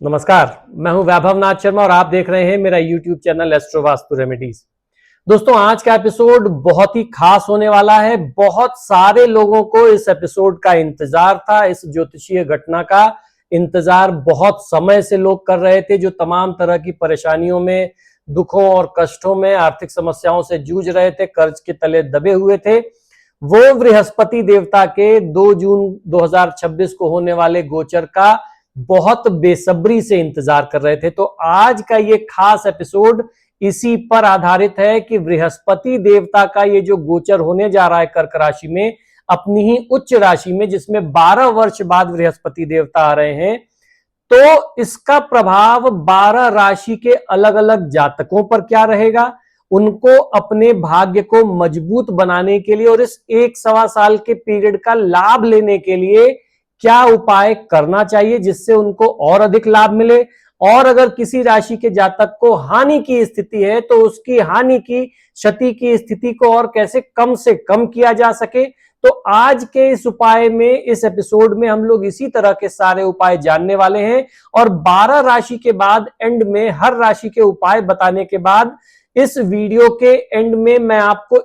नमस्कार, मैं हूं वैभव नाथ शर्मा और आप देख रहे हैं मेरा YouTube channel astro vastu remedies. दोस्तों, आज का एपिसोड बहुत ही खास होने वाला है। बहुत सारे लोगों को इस एपिसोड का इंतजार था। इस ज्योतिषीय घटना का इंतजार बहुत समय से लोग कर रहे थे, जो तमाम तरह की परेशानियों में, दुखों और कष्टों में, आर्थिक समस्याओं से जूझ रहे थे, कर्ज के तले दबे हुए थे। वो बृहस्पति देवता के 2 जून 2026 को होने वाले गोचर का बहुत बेसब्री से इंतजार कर रहे थे। तो आज का ये खास एपिसोड इसी पर आधारित है कि बृहस्पति देवता का ये जो गोचर होने जा रहा है कर्क राशि में, अपनी ही उच्च राशि में, जिसमें 12 वर्ष बाद बृहस्पति देवता आ रहे हैं, तो इसका प्रभाव 12 राशि के अलग अलग जातकों पर क्या रहेगा, उनको अपने भाग्य को मजबूत बनाने के लिए और इस 1-1.25 साल के पीरियड का लाभ लेने के लिए क्या उपाय करना चाहिए जिससे उनको और अधिक लाभ मिले। और अगर किसी राशि के जातक को हानि की स्थिति है तो उसकी हानि की, क्षति की स्थिति को और कैसे कम से कम किया जा सके। तो आज के इस उपाय में, इस एपिसोड में हम लोग इसी तरह के सारे उपाय जानने वाले हैं। और 12 राशि के बाद एंड में हर राशि के उपाय बताने के बाद इस वीडियो के एंड में मैं आपको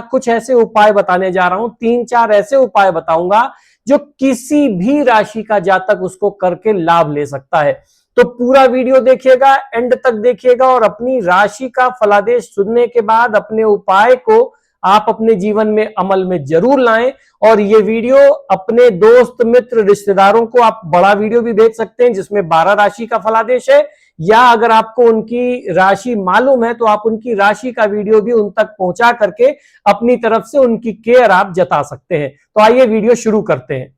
कुछ ऐसे उपाय बताने जा रहा हूं। 3-4 ऐसे उपाय बताऊंगा जो किसी भी राशि का जातक उसको करके लाभ ले सकता है। तो पूरा वीडियो देखिएगा, एंड तक देखिएगा और अपनी राशि का फलादेश सुनने के बाद अपने उपाय को आप अपने जीवन में अमल में जरूर लाएं। और ये वीडियो अपने दोस्त, मित्र, रिश्तेदारों को आप बड़ा वीडियो भी भेज सकते हैं जिसमें 12 राशि का फलादेश है, या अगर आपको उनकी राशि मालूम है तो आप उनकी राशि का वीडियो भी उन तक पहुंचा करके अपनी तरफ से उनकी केयर आप जता सकते हैं। तो आइए वीडियो शुरू करते हैं।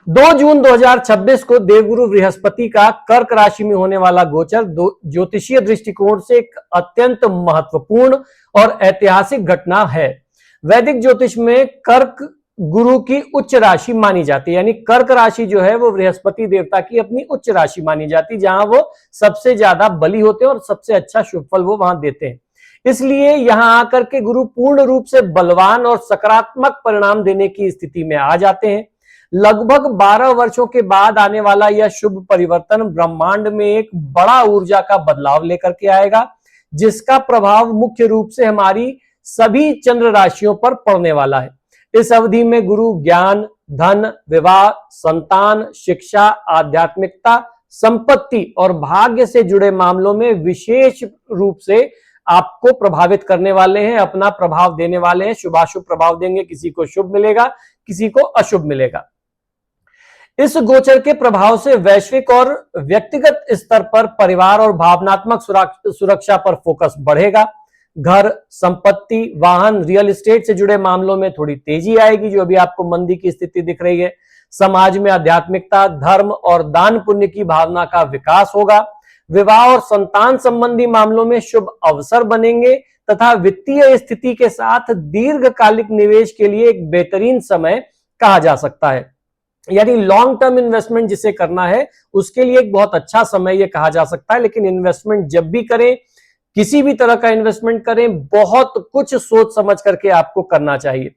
2 जून 2026 को देवगुरु बृहस्पति का कर्क राशि में होने वाला गोचर ज्योतिषीय दृष्टिकोण से एक अत्यंत महत्वपूर्ण और ऐतिहासिक घटना है। वैदिक ज्योतिष में कर्क गुरु की उच्च राशि मानी जाती है, यानी कर्क राशि जो है वो बृहस्पति देवता की अपनी उच्च राशि मानी जाती है, जहां वो सबसे ज्यादा बली होते हैं और सबसे अच्छा शुभ फल वो वहां देते हैं। इसलिए यहां आकर के गुरु पूर्ण रूप से बलवान और सकारात्मक परिणाम देने की स्थिति में आ जाते हैं। लगभग 12 वर्षों के बाद आने वाला यह शुभ परिवर्तन ब्रह्मांड में एक बड़ा ऊर्जा का बदलाव लेकर के आएगा, जिसका प्रभाव मुख्य रूप से हमारी सभी चंद्र राशियों पर पड़ने वाला है। इस अवधि में गुरु ज्ञान, धन, विवाह, संतान, शिक्षा, आध्यात्मिकता, संपत्ति और भाग्य से जुड़े मामलों में विशेष रूप से आपको प्रभावित करने वाले हैं, अपना प्रभाव देने वाले हैं। शुभाशुभ प्रभाव देंगे, किसी को शुभ मिलेगा, किसी को अशुभ मिलेगा। इस गोचर के प्रभाव से वैश्विक और व्यक्तिगत स्तर पर परिवार और भावनात्मक सुरक्षा पर फोकस बढ़ेगा। घर, संपत्ति, वाहन, रियल एस्टेट से जुड़े मामलों में थोड़ी तेजी आएगी, जो अभी आपको मंदी की स्थिति दिख रही है। समाज में आध्यात्मिकता, धर्म और दान पुण्य की भावना का विकास होगा। विवाह और संतान संबंधी मामलों में शुभ अवसर बनेंगे तथा वित्तीय स्थिति के साथ दीर्घकालिक निवेश के लिए एक बेहतरीन समय कहा जा सकता है। यानी लॉन्ग टर्म इन्वेस्टमेंट जिसे करना है उसके लिए एक बहुत अच्छा समय यह कहा जा सकता है। लेकिन इन्वेस्टमेंट जब भी करें, किसी भी तरह का इन्वेस्टमेंट करें, बहुत कुछ सोच समझ करके आपको करना चाहिए।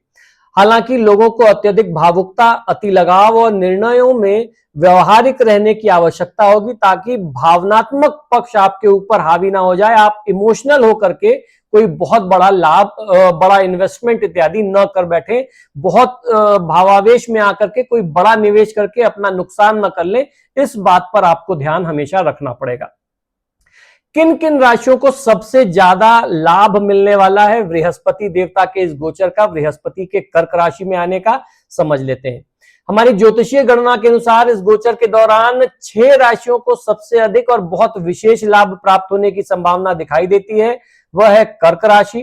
हालांकि लोगों को अत्यधिक भावुकता, अति लगाव और निर्णयों में व्यवहारिक रहने की आवश्यकता होगी, ताकि भावनात्मक पक्ष आपके ऊपर हावी ना हो जाए। आप इमोशनल होकर के कोई बहुत बड़ा लाभ, बड़ा इन्वेस्टमेंट इत्यादि न कर बैठे। बहुत भावावेश में आकर के कोई बड़ा निवेश करके अपना नुकसान न कर ले, इस बात पर आपको ध्यान हमेशा रखना पड़ेगा। किन किन राशियों को सबसे ज्यादा लाभ मिलने वाला है बृहस्पति देवता के इस गोचर का, बृहस्पति के कर्क राशि में आने का, समझ लेते हैं। हमारी ज्योतिषीय गणना के अनुसार इस गोचर के दौरान 6 राशियों को सबसे अधिक और बहुत विशेष लाभ प्राप्त होने की संभावना दिखाई देती है। वह है कर्क राशि,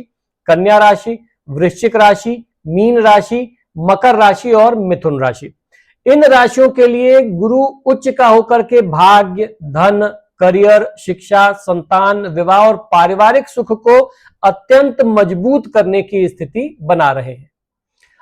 कन्या राशि, वृश्चिक राशि, मीन राशि, मकर राशि और मिथुन राशि। इन राशियों के लिए गुरु उच्च का होकर के भाग्य, धन, करियर, शिक्षा, संतान, विवाह और पारिवारिक सुख को अत्यंत मजबूत करने की स्थिति बना रहे हैं।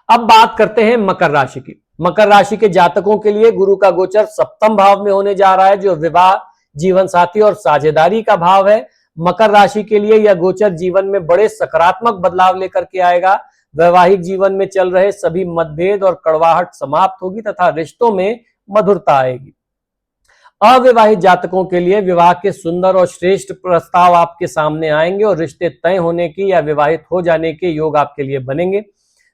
अब बात करते हैं मकर राशि की। मकर राशि के जातकों के लिए गुरु का गोचर सप्तम भाव में होने जा रहा है, जो विवाह, जीवन साथी और साझेदारी का भाव है। मकर राशि के लिए यह गोचर जीवन में बड़े सकारात्मक बदलाव लेकर के आएगा। वैवाहिक जीवन में चल रहे सभी मतभेद और कड़वाहट समाप्त होगी तथा रिश्तों में मधुरता आएगी। अविवाहित जातकों के लिए विवाह के सुंदर और श्रेष्ठ प्रस्ताव आपके सामने आएंगे और रिश्ते तय होने की या विवाहित हो जाने के योग आपके लिए बनेंगे।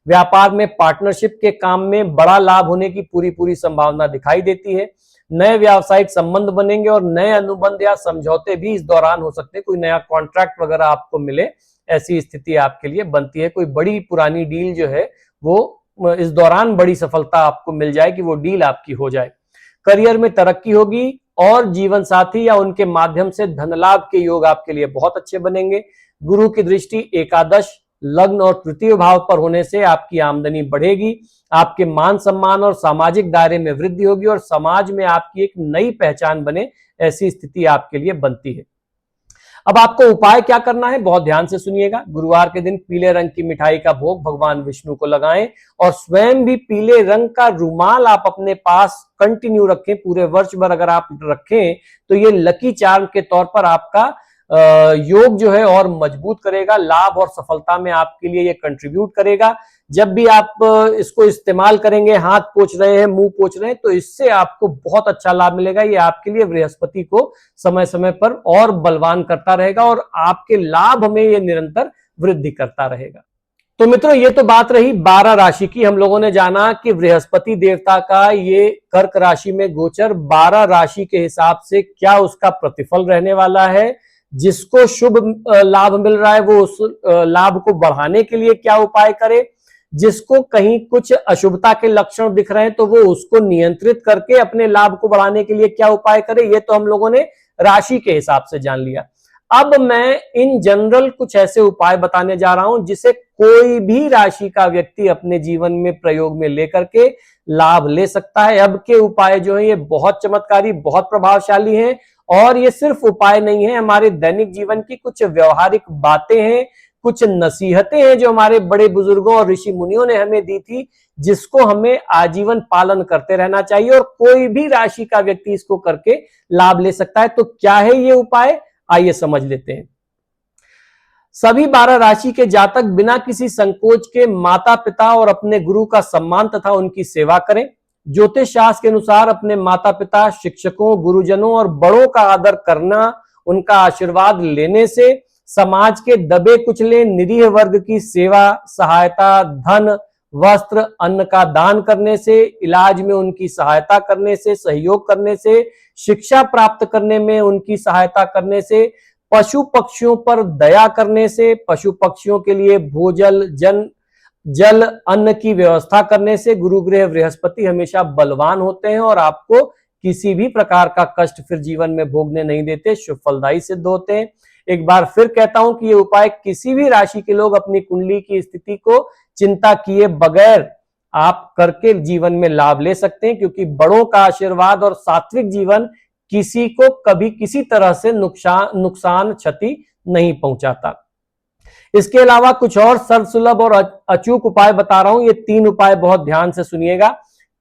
व्यापार में पार्टनरशिप के काम में बड़ा लाभ होने की पूरी संभावना दिखाई देती है। नए व्यावसायिक संबंध बनेंगे और नए अनुबंध या समझौते भी इस दौरान हो सकते हैं। कोई नया कॉन्ट्रैक्ट वगैरह आपको मिले, ऐसी स्थिति आपके लिए बनती है। कोई बड़ी पुरानी डील जो है वो इस दौरान बड़ी सफलता आपको मिल जाए कि वो डील आपकी हो जाए। करियर में तरक्की होगी और जीवन साथी या उनके माध्यम से धन लाभ के योग आपके लिए बहुत अच्छे बनेंगे। गुरु की दृष्टि एकादश, लग्न और तृतीय भाव पर होने से आपकी आमदनी बढ़ेगी। आपके मान सम्मान और सामाजिक दायरे में वृद्धि होगी और समाज में आपकी एक नई पहचान बने, ऐसी स्थिति आपके लिए बनती है। अब आपको उपाय क्या करना है, बहुत ध्यान से सुनिएगा। गुरुवार के दिन पीले रंग की मिठाई का भोग भगवान विष्णु को लगाएं और स्वयं भी पीले रंग का रुमाल आप अपने पास कंटिन्यू रखें। पूरे वर्ष भर अगर आप रखें तो ये लकी चार्म के तौर पर आपका योग जो है और मजबूत करेगा। लाभ और सफलता में आपके लिए ये कंट्रीब्यूट करेगा। जब भी आप इसको इस्तेमाल करेंगे, हाथ पोंछ रहे हैं, मुंह पोंछ रहे हैं, तो इससे आपको बहुत अच्छा लाभ मिलेगा। ये आपके लिए बृहस्पति को समय समय पर और बलवान करता रहेगा और आपके लाभ में ये निरंतर वृद्धि करता रहेगा। तो मित्रों, ये तो बात रही 12 राशि की। हम लोगों ने जाना कि बृहस्पति देवता का ये कर्क राशि में गोचर 12 राशि के हिसाब से क्या उसका प्रतिफल रहने वाला है। जिसको शुभ लाभ मिल रहा है वो उस लाभ को बढ़ाने के लिए क्या उपाय करे। जिसको कहीं कुछ अशुभता के लक्षण दिख रहे हैं तो वो उसको नियंत्रित करके अपने लाभ को बढ़ाने के लिए क्या उपाय करे। ये तो हम लोगों ने राशि के हिसाब से जान लिया। अब मैं इन जनरल कुछ ऐसे उपाय बताने जा रहा हूं जिसे कोई भी राशि का व्यक्ति अपने जीवन में प्रयोग में लेकर के लाभ ले सकता है। अब के उपाय जो है ये बहुत चमत्कारी, बहुत प्रभावशाली हैं और ये सिर्फ उपाय नहीं है, हमारे दैनिक जीवन की कुछ व्यवहारिक बातें हैं, कुछ नसीहतें हैं जो हमारे बड़े बुजुर्गों और ऋषि मुनियों ने हमें दी थी, जिसको हमें आजीवन पालन करते रहना चाहिए और कोई भी राशि का व्यक्ति इसको करके लाभ ले सकता है। तो क्या है ये उपाय, आइए समझ लेते हैं। सभी 12 राशि के जातक बिना किसी संकोच के माता पिता और अपने गुरु का सम्मान तथा उनकी सेवा करें। ज्योतिष शास्त्र के अनुसार अपने माता पिता, शिक्षकों, गुरुजनों और बड़ों का आदर करना, उनका आशीर्वाद लेने से समाज के दबे कुचले निरीह वर्ग की सेवा, सहायता, धन, वस्त्र, अन्न का दान करने से, इलाज में उनकी सहायता करने से, सहयोग करने से, शिक्षा प्राप्त करने में उनकी सहायता करने से, पशु पक्षियों पर दया करने से, पशु पक्षियों के लिए भोजन, जल, अन्न की व्यवस्था करने से गुरु ग्रह बृहस्पति हमेशा बलवान होते हैं और आपको किसी भी प्रकार का कष्ट फिर जीवन में भोगने नहीं देते, शुभ फलदायी सिद्ध होते हैं। एक बार फिर कहता हूं कि ये उपाय किसी भी राशि के लोग अपनी कुंडली की स्थिति को चिंता किए बगैर आप करके जीवन में लाभ ले सकते हैं, क्योंकि बड़ों का आशीर्वाद और सात्विक जीवन किसी को कभी किसी तरह से नुकसान क्षति नहीं पहुंचाता। इसके अलावा कुछ और सर्वसुलभ और अचूक उपाय बता रहा हूं। ये 3 उपाय बहुत ध्यान से सुनिएगा।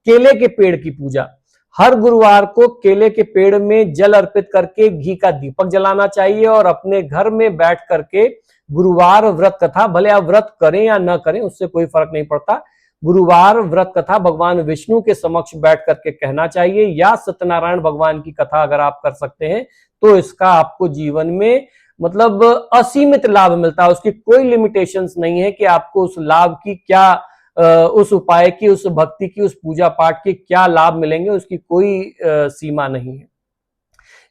केले के पेड़ की पूजा, हर गुरुवार को केले के पेड़ में जल अर्पित करके घी का दीपक जलाना चाहिए और अपने घर में बैठ करके गुरुवार व्रत कथा, भले आप व्रत करें या ना करें उससे कोई फर्क नहीं पड़ता, गुरुवार व्रत कथा भगवान विष्णु के समक्ष बैठ करके कहना चाहिए, या सत्यनारायण भगवान की कथा अगर आप कर सकते हैं तो इसका आपको जीवन में मतलब असीमित लाभ मिलता है। उसकी कोई लिमिटेशंस नहीं है कि आपको उस लाभ की क्या, उस उपाय की, उस भक्ति की, उस पूजा पाठ की क्या लाभ मिलेंगे, उसकी कोई सीमा नहीं है।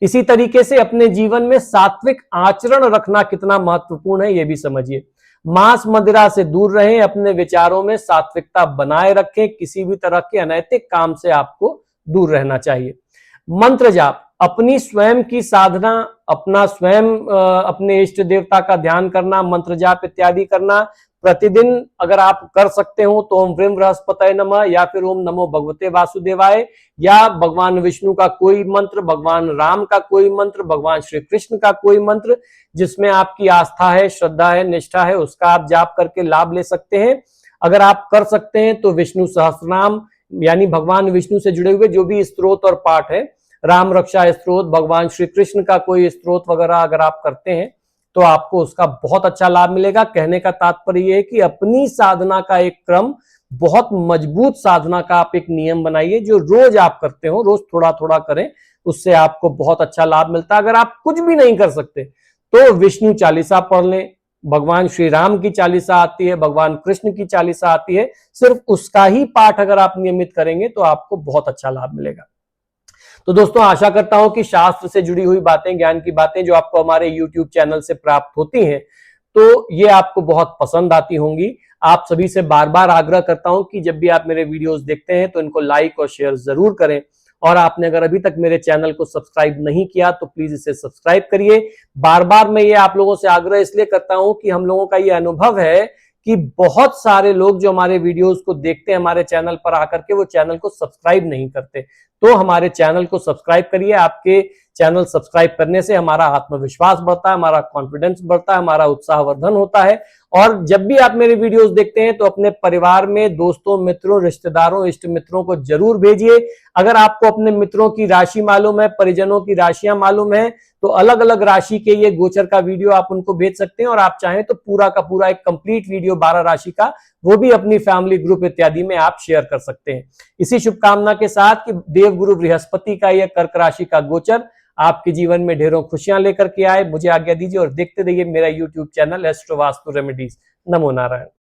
इसी तरीके से अपने जीवन में सात्विक आचरण रखना कितना महत्वपूर्ण है ये भी समझिए। मांस मदिरा से दूर रहें, अपने विचारों में सात्विकता बनाए रखें, किसी भी तरह के अनैतिक काम से आपको दूर रहना चाहिए। मंत्र जाप, अपनी स्वयं की साधना, अपना स्वयं अपने इष्ट देवता का ध्यान करना, मंत्र जाप इत्यादि करना प्रतिदिन अगर आप कर सकते हो तो ओम व्रीम बृहस्पतये नमः या फिर ओम नमो भगवते वासुदेवाय, या भगवान विष्णु का कोई मंत्र, भगवान राम का कोई मंत्र, भगवान श्री कृष्ण का कोई मंत्र जिसमें आपकी आस्था है, श्रद्धा है, निष्ठा है, उसका आप जाप करके लाभ ले सकते हैं। अगर आप कर सकते हैं तो विष्णु सहस्त्रनाम यानी भगवान विष्णु से जुड़े हुए जो भी स्त्रोत और पाठ है, राम रक्षा स्त्रोत, भगवान श्री कृष्ण का कोई स्त्रोत वगैरह अगर आप करते हैं तो आपको उसका बहुत अच्छा लाभ मिलेगा। कहने का तात्पर्य यह है कि अपनी साधना का एक क्रम बहुत मजबूत साधना का आप एक नियम बनाइए जो रोज आप करते हो, रोज थोड़ा थोड़ा करें, उससे आपको बहुत अच्छा लाभ मिलता है। अगर आप कुछ भी नहीं कर सकते तो विष्णु चालीसा पढ़ लें, भगवान श्री राम की चालीसा आती है, भगवान कृष्ण की चालीसा आती है, सिर्फ उसका ही पाठ अगर आप नियमित करेंगे तो आपको बहुत अच्छा लाभ मिलेगा। तो दोस्तों आशा करता हूं कि शास्त्र से जुड़ी हुई बातें, ज्ञान की बातें जो आपको हमारे YouTube चैनल से प्राप्त होती हैं, तो ये आपको बहुत पसंद आती होंगी। आप सभी से बार बार आग्रह करता हूं कि जब भी आप मेरे वीडियोस देखते हैं तो इनको लाइक और शेयर जरूर करें, और आपने अगर अभी तक मेरे चैनल को सब्सक्राइब नहीं किया तो प्लीज इसे सब्सक्राइब करिए। बार बार मैं ये आप लोगों से आग्रह इसलिए करता हूं कि हम लोगों का ये अनुभव है कि बहुत सारे लोग जो हमारे वीडियोस को देखते हैं हमारे चैनल पर आकर के, वो चैनल को सब्सक्राइब नहीं करते। तो हमारे चैनल को सब्सक्राइब करिए। आपके चैनल सब्सक्राइब करने से हमारा आत्मविश्वास बढ़ता है, हमारा कॉन्फिडेंस बढ़ता है, हमारा उत्साहवर्धन होता है। और जब भी आप मेरे वीडियोस देखते हैं तो अपने परिवार में, दोस्तों, मित्रों, रिश्तेदारों, इष्ट मित्रों को जरूर भेजिए। अगर आपको अपने मित्रों की राशि मालूम है, परिजनों की राशियां मालूम है, तो अलग अलग राशि के ये गोचर का वीडियो आप उनको भेज सकते हैं, और आप चाहें तो पूरा का पूरा एक कंप्लीट वीडियो 12 राशि का, वो भी अपनी फैमिली ग्रुप इत्यादि में आप शेयर कर सकते हैं। इसी शुभकामना के साथ कि देवगुरु बृहस्पति का यह कर्क राशि का गोचर आपके जीवन में ढेरों खुशियां लेकर के आए। मुझे आज्ञा दीजिए और देखते रहिए मेरा YouTube channel astro vastu remedies. नमो नारायण।